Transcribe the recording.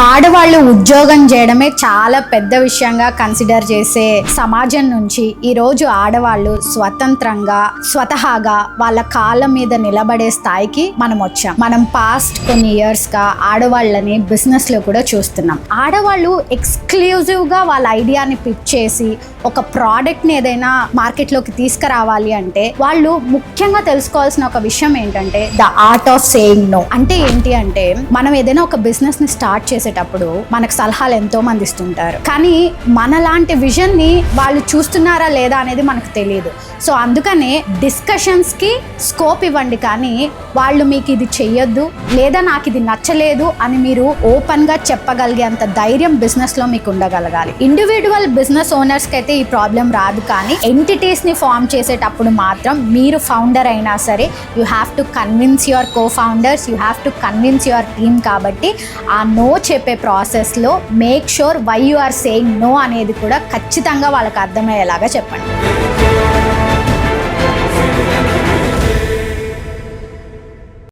ఆడవాళ్ళు ఉద్యోగం చేయడమే చాలా పెద్ద విషయంగా కన్సిడర్ చేసే సమాజం నుంచి ఈరోజు ఆడవాళ్ళు స్వతంత్రంగా స్వతహాగా వాళ్ళ కాళ్ళ మీద నిలబడే స్థాయికి మనం వచ్చాం. మనం పాస్ట్ కొన్ని ఇయర్స్ గా ఆడవాళ్ళని బిజినెస్ లో కూడా చూస్తున్నాం. ఆడవాళ్ళు ఎక్స్క్లూజివ్ గా వాళ్ళ ఐడియాని పిచ్ చేసి ఒక ప్రోడక్ట్ ని ఏదైనా మార్కెట్ లోకి తీసుకురావాలి అంటే వాళ్ళు ముఖ్యంగా తెలుసుకోవాల్సిన ఒక విషయం ఏంటంటే the art of saying no. అంటే ఏంటి అంటే మనం ఏదైనా ఒక బిజినెస్ ని స్టార్ట్ చేసేటప్పుడు మనకు సలహాలు ఎంతో మంది ఇస్తుంటారు, కానీ మనలాంటి విజన్ ని వాళ్ళు చూస్తున్నారా లేదా అనేది మనకు తెలియదు. సో అందుకనే డిస్కషన్స్ కి స్కోప్ ఇవ్వండి, కానీ వాళ్ళు మీకు ఇది చెయ్యొద్దు లేదా నాకు ఇది నచ్చలేదు అని మీరు ఓపెన్ గా చెప్పగలిగేంత ధైర్యం బిజినెస్ లో మీకు ఉండగలగాలి. ఇండివిడ్యువల్ బిజినెస్ ఓనర్స్ కి అయితే ఈ ప్రాబ్లం రాదు, కానీ ఎంటిటీస్ ని ఫామ్ చేసేటప్పుడు మాత్రం మీరు ఫౌండర్ అయినా సరే you have to convince your co founders, you have to convince your team. కాబట్టి ఆ నో చెప్పే ప్రాసెస్లో make sure why you are saying no అనేది కూడా ఖచ్చితంగా వాళ్ళకి అర్థమయ్యేలాగా చెప్పండి.